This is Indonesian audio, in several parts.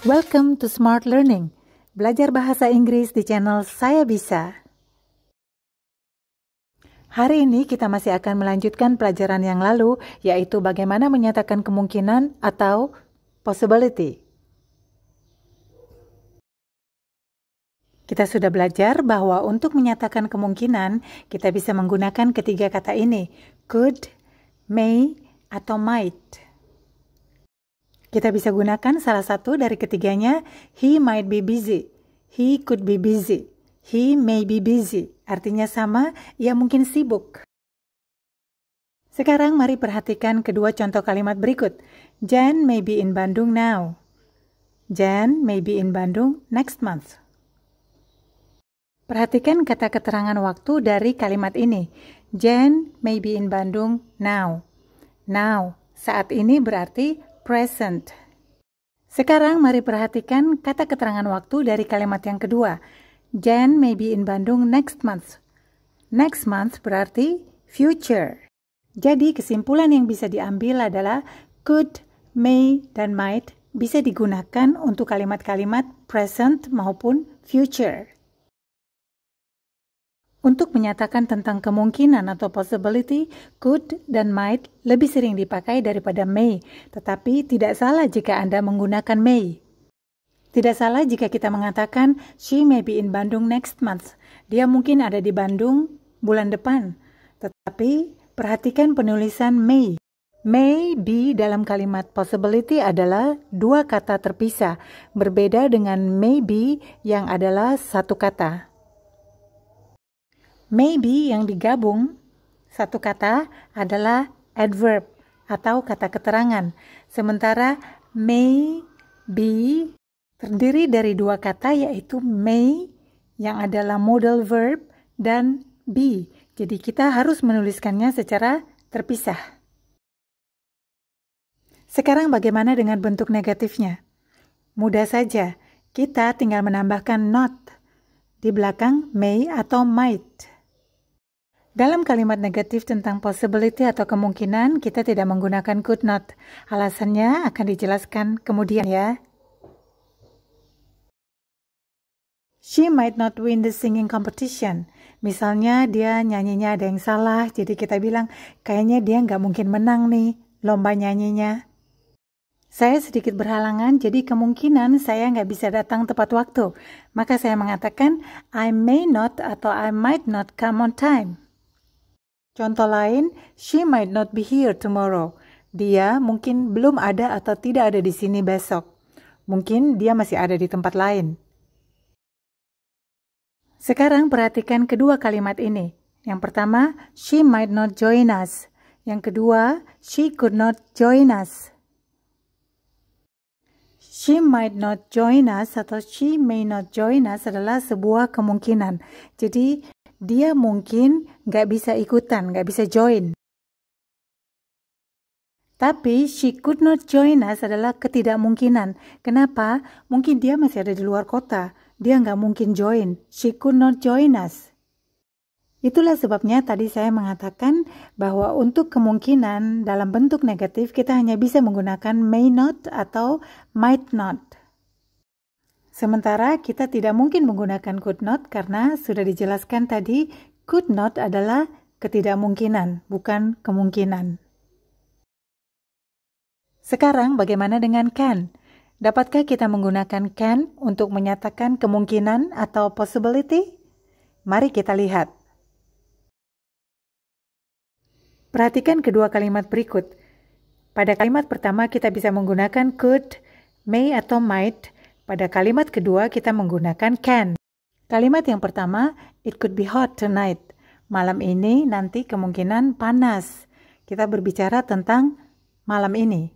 Welcome to Smart Learning. Belajar bahasa Inggris di channel Saya Bisa. Hari ini kita masih akan melanjutkan pelajaran yang lalu, yaitu bagaimana menyatakan kemungkinan atau possibility. Kita sudah belajar bahwa untuk menyatakan kemungkinan, kita bisa menggunakan ketiga kata ini, could, may, atau might. Kita bisa gunakan salah satu dari ketiganya, he might be busy, he could be busy, he may be busy. Artinya sama, ia mungkin sibuk. Sekarang mari perhatikan kedua contoh kalimat berikut. Jan may be in Bandung now. Jan may be in Bandung next month. Perhatikan kata keterangan waktu dari kalimat ini. Jan may be in Bandung now. Now, saat ini berarti present. Sekarang mari perhatikan kata keterangan waktu dari kalimat yang kedua. Jan may be in Bandung next month. Next month berarti future. Jadi kesimpulan yang bisa diambil adalah could, may, dan might bisa digunakan untuk kalimat-kalimat present maupun future. Untuk menyatakan tentang kemungkinan atau possibility, could dan might lebih sering dipakai daripada may, tetapi tidak salah jika Anda menggunakan may. Tidak salah jika kita mengatakan, she may be in Bandung next month. Dia mungkin ada di Bandung bulan depan. Tetapi perhatikan penulisan may. May be dalam kalimat possibility adalah dua kata terpisah, berbeda dengan maybe yang adalah satu kata. Maybe yang digabung satu kata adalah adverb atau kata keterangan. Sementara may be terdiri dari dua kata yaitu may yang adalah modal verb dan be. Jadi kita harus menuliskannya secara terpisah. Sekarang bagaimana dengan bentuk negatifnya? Mudah saja, kita tinggal menambahkan not di belakang may atau might. Dalam kalimat negatif tentang possibility atau kemungkinan, kita tidak menggunakan could not. Alasannya akan dijelaskan kemudian ya. She might not win the singing competition. Misalnya dia nyanyinya ada yang salah, jadi kita bilang kayaknya dia nggak mungkin menang nih lomba nyanyinya. Saya sedikit berhalangan, jadi kemungkinan saya nggak bisa datang tepat waktu. Maka saya mengatakan I may not atau I might not come on time. Contoh lain, she might not be here tomorrow. Dia mungkin belum ada atau tidak ada di sini besok. Mungkin dia masih ada di tempat lain. Sekarang perhatikan kedua kalimat ini. Yang pertama, she might not join us. Yang kedua, she could not join us. She might not join us atau she may not join us adalah sebuah kemungkinan. Jadi, dia mungkin nggak bisa ikutan, nggak bisa join. Tapi she could not join us adalah ketidakmungkinan. Kenapa? Mungkin dia masih ada di luar kota. Dia nggak mungkin join. She could not join us. Itulah sebabnya tadi saya mengatakan bahwa untuk kemungkinan dalam bentuk negatif kita hanya bisa menggunakan may not atau might not. Sementara kita tidak mungkin menggunakan could not karena sudah dijelaskan tadi could not adalah ketidakmungkinan, bukan kemungkinan. Sekarang bagaimana dengan can? Dapatkah kita menggunakan can untuk menyatakan kemungkinan atau possibility? Mari kita lihat. Perhatikan kedua kalimat berikut. Pada kalimat pertama kita bisa menggunakan could, may atau might. Pada kalimat kedua kita menggunakan can. Kalimat yang pertama, it could be hot tonight. Malam ini nanti kemungkinan panas. Kita berbicara tentang malam ini.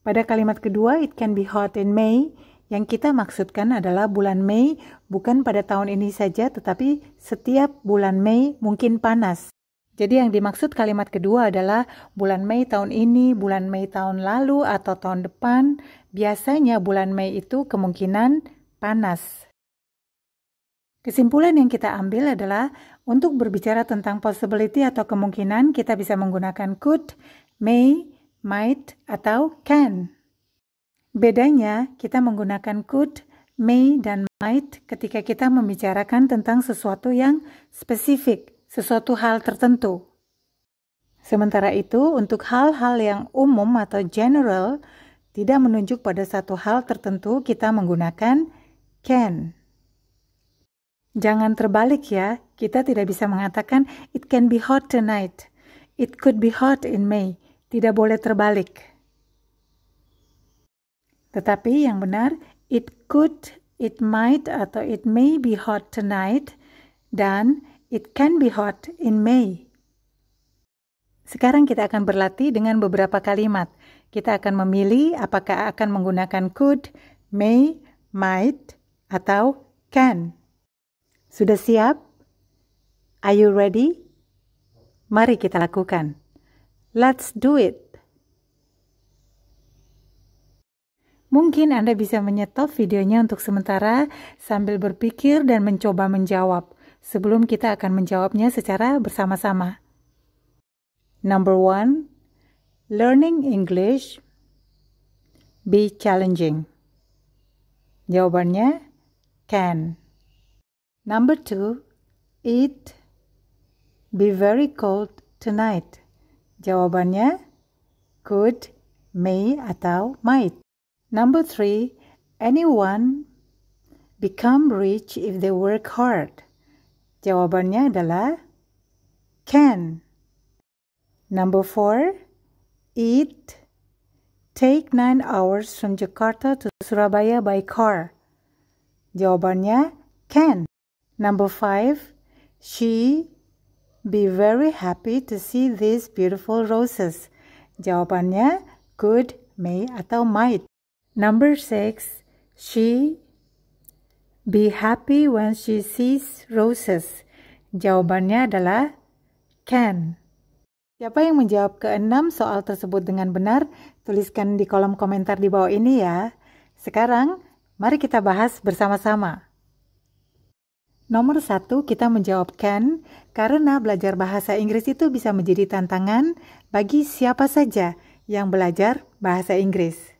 Pada kalimat kedua, it can be hot in May. Yang kita maksudkan adalah bulan Mei bukan pada tahun ini saja, tetapi setiap bulan Mei mungkin panas. Jadi yang dimaksud kalimat kedua adalah bulan Mei tahun ini, bulan Mei tahun lalu, atau tahun depan. Biasanya bulan Mei itu kemungkinan panas. Kesimpulan yang kita ambil adalah untuk berbicara tentang possibility atau kemungkinan, kita bisa menggunakan could, may, might, atau can. Bedanya, kita menggunakan could, may, dan might ketika kita membicarakan tentang sesuatu yang spesifik, sesuatu hal tertentu. Sementara itu, untuk hal-hal yang umum atau general, tidak menunjuk pada satu hal tertentu, kita menggunakan can. Jangan terbalik ya, kita tidak bisa mengatakan it can be hot tonight, it could be hot in May. Tidak boleh terbalik. Tetapi yang benar, it could, it might, atau it may be hot tonight, dan it can be hot in May. Sekarang kita akan berlatih dengan beberapa kalimat. Kita akan memilih apakah akan menggunakan could, may, might, atau can. Sudah siap? Are you ready? Mari kita lakukan. Let's do it. Mungkin Anda bisa menyetop videonya untuk sementara sambil berpikir dan mencoba menjawab sebelum kita akan menjawabnya secara bersama-sama. Number 1, learning English be challenging. Jawabannya can. Number 2, it be very cold tonight. Jawabannya could, may, atau might. Number 3, anyone become rich if they work hard. Jawabannya adalah can. Number 4, it take 9 hours from Jakarta to Surabaya by car. Jawabannya can. Number 5, she be very happy to see these beautiful roses. Jawabannya could, may, atau might. Number 6, she be happy when she sees roses. Jawabannya adalah can. Siapa yang menjawab ke-6 soal tersebut dengan benar, tuliskan di kolom komentar di bawah ini ya. Sekarang, mari kita bahas bersama-sama. Nomor 1, kita menjawab can, karena belajar bahasa Inggris itu bisa menjadi tantangan bagi siapa saja yang belajar bahasa Inggris.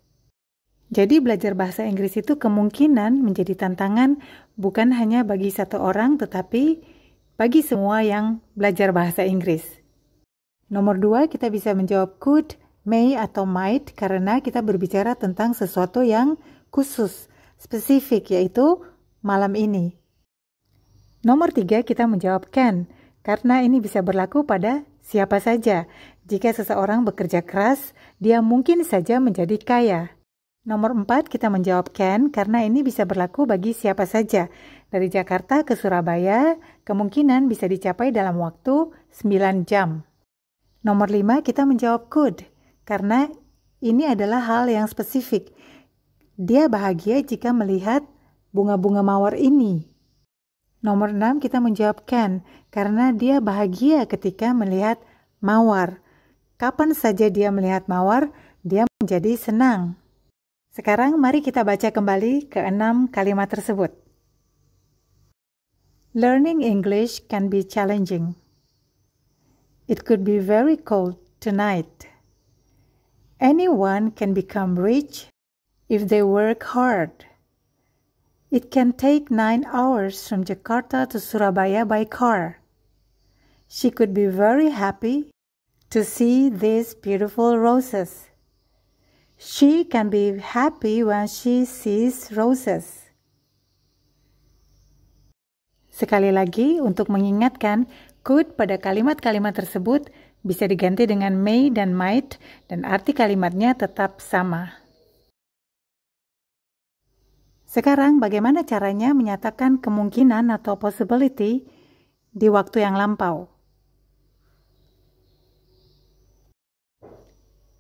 Jadi belajar bahasa Inggris itu kemungkinan menjadi tantangan bukan hanya bagi satu orang, tetapi bagi semua yang belajar bahasa Inggris. Nomor 2, kita bisa menjawab could, may, atau might karena kita berbicara tentang sesuatu yang khusus, spesifik, yaitu malam ini. Nomor 3, kita menjawab can, karena ini bisa berlaku pada siapa saja. Jika seseorang bekerja keras, dia mungkin saja menjadi kaya. Nomor 4, kita menjawab can, karena ini bisa berlaku bagi siapa saja. Dari Jakarta ke Surabaya, kemungkinan bisa dicapai dalam waktu 9 jam. Nomor 5, kita menjawab could, karena ini adalah hal yang spesifik. Dia bahagia jika melihat bunga-bunga mawar ini. Nomor 6, kita menjawab can, karena dia bahagia ketika melihat mawar. Kapan saja dia melihat mawar, dia menjadi senang. Sekarang mari kita baca kembali ke-6 kalimat tersebut. Learning English can be challenging. It could be very cold tonight. Anyone can become rich if they work hard. It can take 9 hours from Jakarta to Surabaya by car. She could be very happy to see these beautiful roses. She can be happy when she sees roses. Sekali lagi, untuk mengingatkan, could pada kalimat-kalimat tersebut bisa diganti dengan may dan might, dan arti kalimatnya tetap sama. Sekarang, bagaimana caranya menyatakan kemungkinan atau possibility di waktu yang lampau?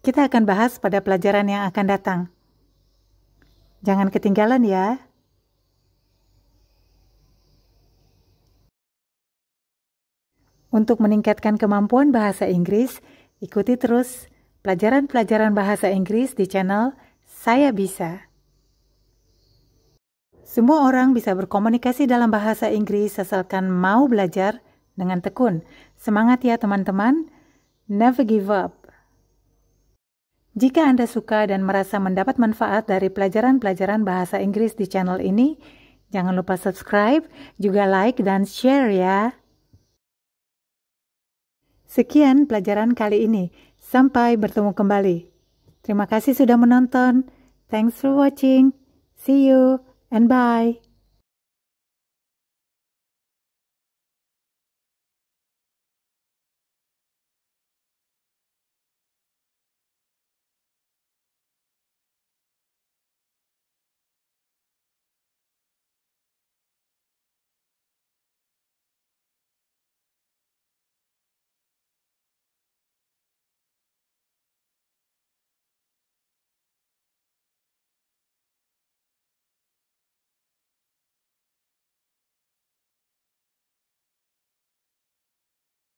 Kita akan bahas pada pelajaran yang akan datang. Jangan ketinggalan ya. Untuk meningkatkan kemampuan bahasa Inggris, ikuti terus pelajaran-pelajaran bahasa Inggris di channel Saya Bisa. Semua orang bisa berkomunikasi dalam bahasa Inggris asalkan mau belajar dengan tekun. Semangat ya teman-teman. Never give up. Jika Anda suka dan merasa mendapat manfaat dari pelajaran-pelajaran bahasa Inggris di channel ini, jangan lupa subscribe, juga like dan share ya. Sekian pelajaran kali ini. Sampai bertemu kembali. Terima kasih sudah menonton. Thanks for watching. See you and bye.